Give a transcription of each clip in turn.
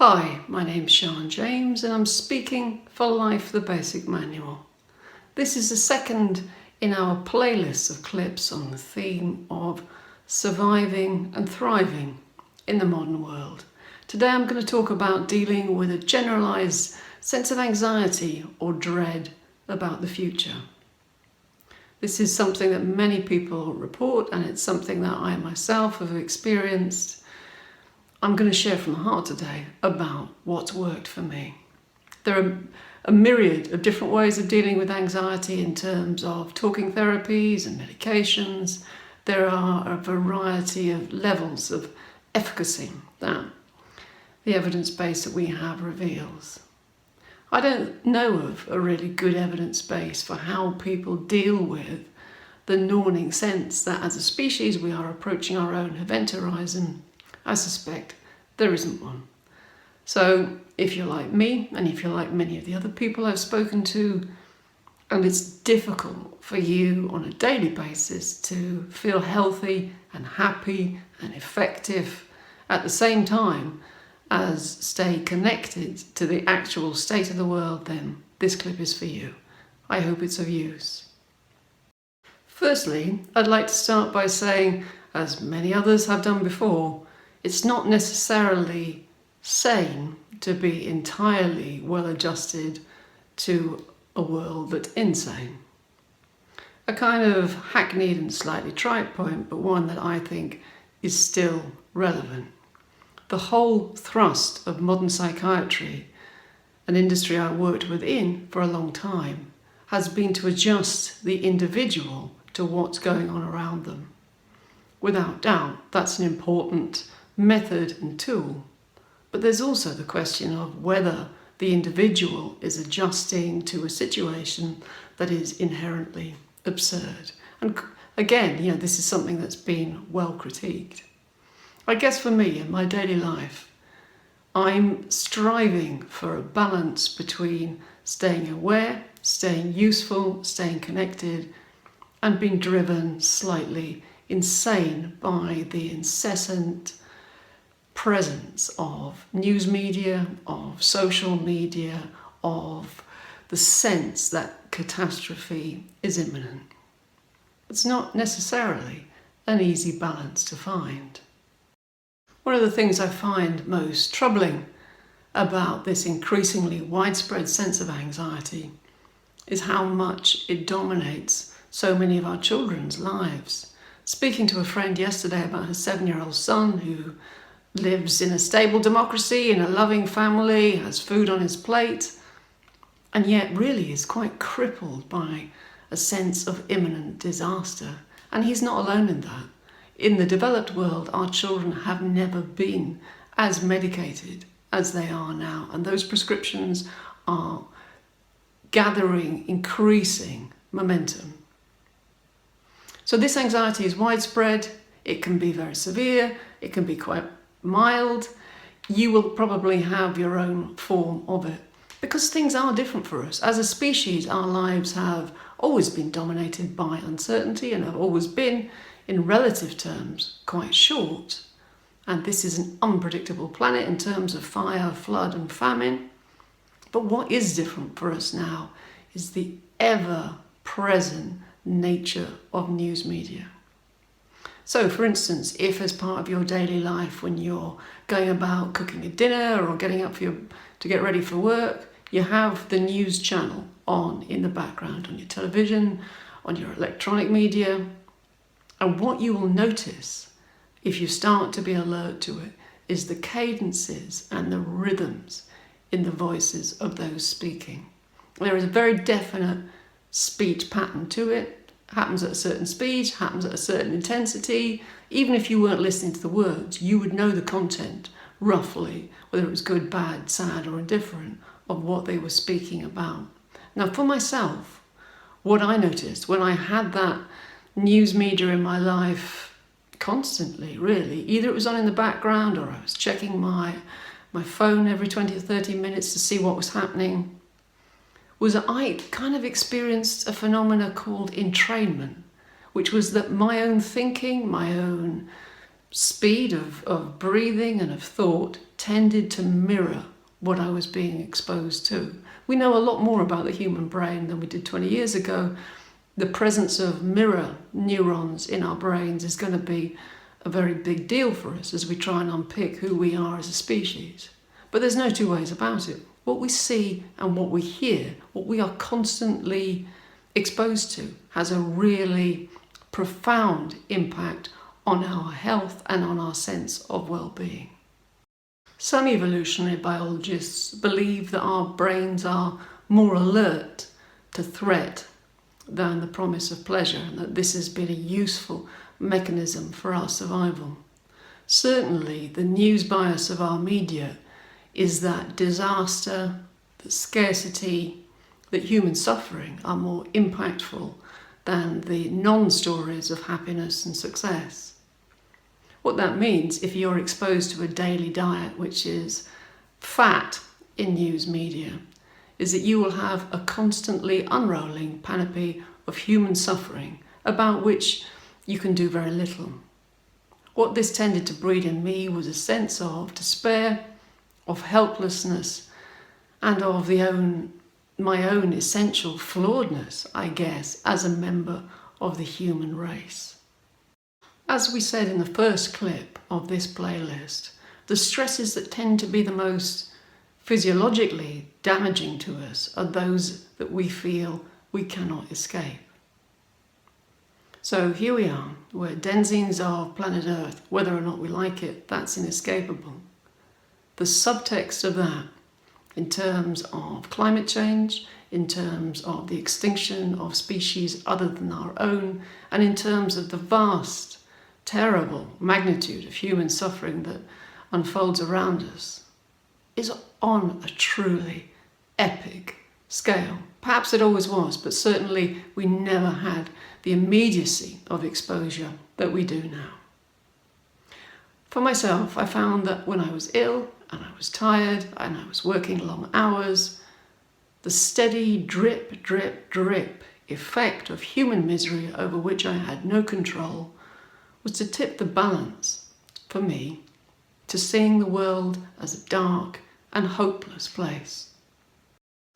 Hi, my name's Sian James and I'm speaking for Life the Basic Manual. This is the second in our playlist of clips on the theme of surviving and thriving in the modern world. Today I'm going to talk about dealing with a generalised sense of anxiety or dread about the future. This is something that many people report, and it's something that I myself have experienced. I'm going to share from the heart today about what's worked for me. There are a myriad of different ways of dealing with anxiety in terms of talking therapies and medications. There are a variety of levels of efficacy that the evidence base that we have reveals. I don't know of a really good evidence base for how people deal with the gnawing sense that as a species we are approaching our own event horizon. I suspect there isn't one. So if you're like me, and if you're like many of the other people I've spoken to, and it's difficult for you on a daily basis to feel healthy and happy and effective at the same time as stay connected to the actual state of the world, then this clip is for you. I hope it's of use. Firstly, I'd like to start by saying, as many others have done before, it's not necessarily sane to be entirely well adjusted to a world that's insane. A kind of hackneyed and slightly trite point, but one that I think is still relevant. The whole thrust of modern psychiatry, an industry I worked within for a long time, has been to adjust the individual to what's going on around them. Without doubt, that's an important method and tool, but there's also the question of whether the individual is adjusting to a situation that is inherently absurd. And again, this is something that's been well critiqued. I guess for me in my daily life, I'm striving for a balance between staying aware, staying useful, staying connected, and being driven slightly insane by the incessant presence of news media, of social media, of the sense that catastrophe is imminent. It's not necessarily an easy balance to find. One of the things I find most troubling about this increasingly widespread sense of anxiety is how much it dominates so many of our children's lives. Speaking to a friend yesterday about her 7-year-old son who lives in a stable democracy, in a loving family, has food on his plate, and yet really is quite crippled by a sense of imminent disaster. And he's not alone in that. In the developed world, our children have never been as medicated as they are now, and those prescriptions are gathering increasing momentum. So this anxiety is widespread. It can be very severe. It can be quite mild. You will probably have your own form of it because things are different for us. As a species, our lives have always been dominated by uncertainty and have always been, in relative terms, quite short. And this is an unpredictable planet in terms of fire, flood and famine. But what is different for us now is the ever-present nature of news media. So, for instance, if as part of your daily life, when you're going about cooking a dinner or getting up to get ready for work, you have the news channel on in the background, on your television, on your electronic media, and what you will notice if you start to be alert to it is the cadences and the rhythms in the voices of those speaking. There is a very definite speech pattern to it. Happens at a certain speed, happens at a certain intensity. Even if you weren't listening to the words, you would know the content roughly, whether it was good, bad, sad or indifferent, of what they were speaking about. Now for myself, what I noticed when I had that news media in my life constantly, really, either it was on in the background or I was checking my phone every 20 or 30 minutes to see what was happening, was that I kind of experienced a phenomena called entrainment, which was that my own thinking, my own speed of breathing and of thought tended to mirror what I was being exposed to. We know a lot more about the human brain than we did 20 years ago. The presence of mirror neurons in our brains is going to be a very big deal for us as we try and unpick who we are as a species. But there's no two ways about it. What we see and what we hear, what we are constantly exposed to, has a really profound impact on our health and on our sense of well-being. Some evolutionary biologists believe that our brains are more alert to threat than the promise of pleasure, and that this has been a useful mechanism for our survival. Certainly, the news bias of our media is that disaster, that scarcity, that human suffering are more impactful than the non-stories of happiness and success. What that means, if you're exposed to a daily diet which is fat in news media, is that you will have a constantly unrolling panoply of human suffering about which you can do very little. What this tended to breed in me was a sense of despair, of helplessness, and of my own essential flawedness, I guess, as a member of the human race. As we said in the first clip of this playlist, the stresses that tend to be the most physiologically damaging to us are those that we feel we cannot escape. So here we are, we're denizens of planet Earth. Whether or not we like it, that's inescapable. The subtext of that, in terms of climate change, in terms of the extinction of species other than our own, and in terms of the vast, terrible magnitude of human suffering that unfolds around us, is on a truly epic scale. Perhaps it always was, but certainly we never had the immediacy of exposure that we do now. For myself, I found that when I was ill and I was tired and I was working long hours, the steady drip, drip, drip effect of human misery over which I had no control was to tip the balance, for me, to seeing the world as a dark and hopeless place.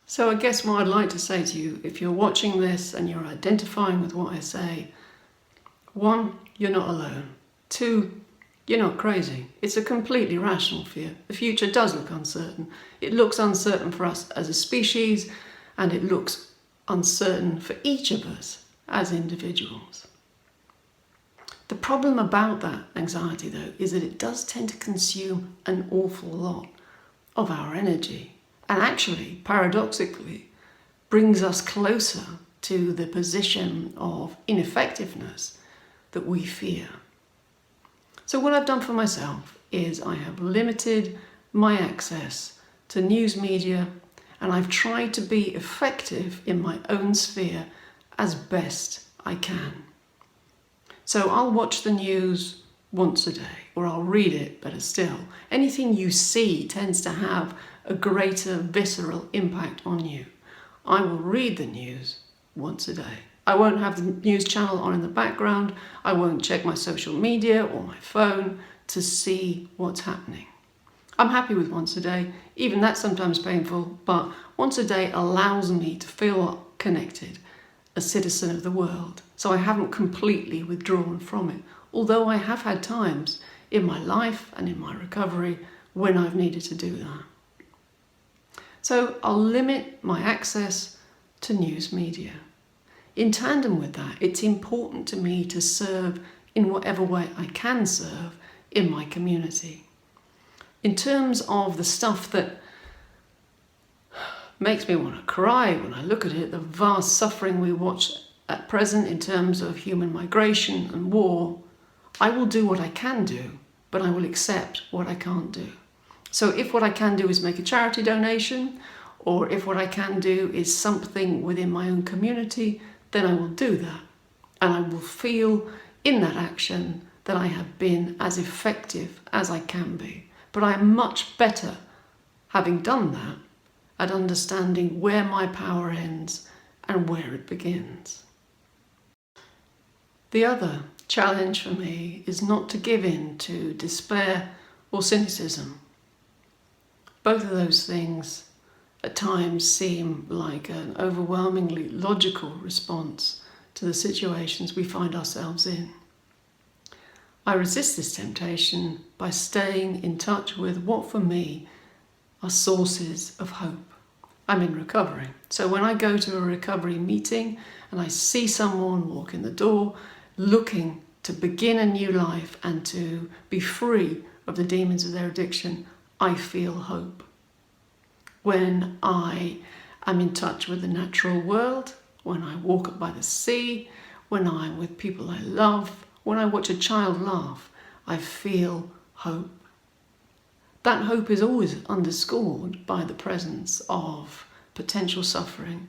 So I guess what I'd like to say to you, if you're watching this and you're identifying with what I say, 1, you're not alone. 2, you're not crazy. It's a completely rational fear. The future does look uncertain. It looks uncertain for us as a species, and it looks uncertain for each of us as individuals. The problem about that anxiety, though, is that it does tend to consume an awful lot of our energy, and actually, paradoxically, brings us closer to the position of ineffectiveness that we fear. So what I've done for myself is I have limited my access to news media, and I've tried to be effective in my own sphere as best I can. So I'll watch the news once a day, or I'll read it, better still. Anything you see tends to have a greater visceral impact on you. I will read the news once a day. I won't have the news channel on in the background. I won't check my social media or my phone to see what's happening. I'm happy with once a day. Even that's sometimes painful, but once a day allows me to feel connected, a citizen of the world. So I haven't completely withdrawn from it, although I have had times in my life and in my recovery when I've needed to do that. So I'll limit my access to news media. In tandem with that, it's important to me to serve in whatever way I can serve in my community. In terms of the stuff that makes me want to cry when I look at it, the vast suffering we watch at present in terms of human migration and war, I will do what I can do, but I will accept what I can't do. So if what I can do is make a charity donation, or if what I can do is something within my own community, then I will do that. And I will feel in that action that I have been as effective as I can be. But I am much better, having done that, at understanding where my power ends and where it begins. The other challenge for me is not to give in to despair or cynicism. Both of those things at times seem like an overwhelmingly logical response to the situations we find ourselves in. I resist this temptation by staying in touch with what for me are sources of hope. I'm in recovery, so when I go to a recovery meeting and I see someone walk in the door looking to begin a new life and to be free of the demons of their addiction, I feel hope. When I am in touch with the natural world, when I walk up by the sea, when I'm with people I love, when I watch a child laugh, I feel hope. That hope is always underscored by the presence of potential suffering.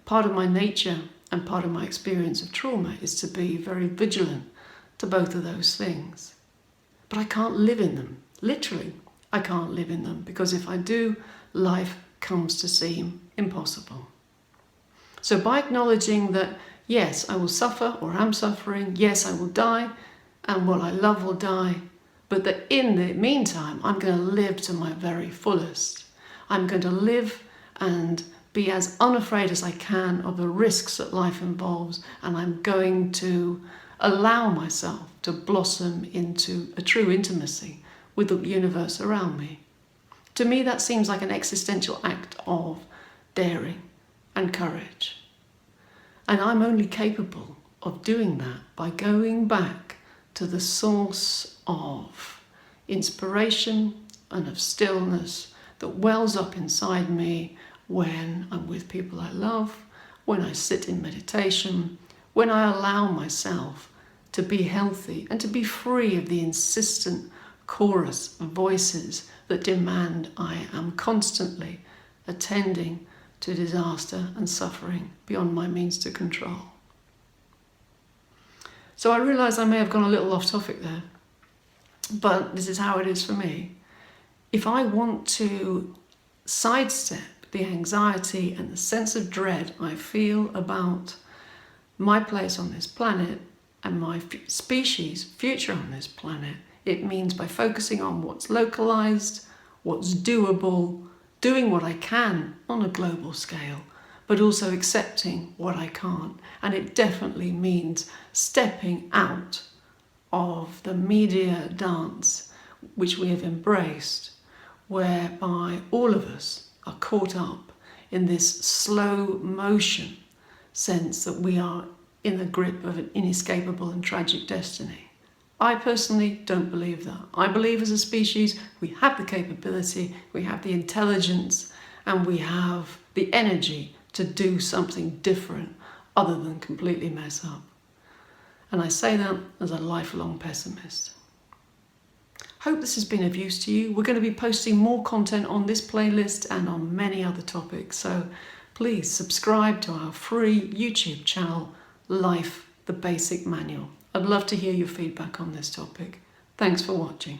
Part of my nature and part of my experience of trauma is to be very vigilant to both of those things. But I can't live in them. Literally, I can't live in them, because if I do, life comes to seem impossible. So by acknowledging that, yes, I will suffer or am suffering, yes, I will die, and what I love will die, but that in the meantime, I'm going to live to my very fullest. I'm going to live and be as unafraid as I can of the risks that life involves, and I'm going to allow myself to blossom into a true intimacy with the universe around me. To me, that seems like an existential act of daring and courage. And I'm only capable of doing that by going back to the source of inspiration and of stillness that wells up inside me when I'm with people I love, when I sit in meditation, when I allow myself to be healthy and to be free of the insistent chorus of voices that demand I am constantly attending to disaster and suffering beyond my means to control. So I realise I may have gone a little off topic there, but this is how it is for me. If I want to sidestep the anxiety and the sense of dread I feel about my place on this planet and my species' future on this planet, it means by focusing on what's localized, what's doable, doing what I can on a global scale, but also accepting what I can't. And it definitely means stepping out of the media dance which we have embraced, whereby all of us are caught up in this slow motion sense that we are in the grip of an inescapable and tragic destiny. I personally don't believe that. I believe as a species we have the capability, we have the intelligence, and we have the energy to do something different other than completely mess up. And I say that as a lifelong pessimist. Hope this has been of use to you. We're going to be posting more content on this playlist and on many other topics, so please subscribe to our free YouTube channel, Life, the Basic Manual. I'd love to hear your feedback on this topic. Thanks for watching.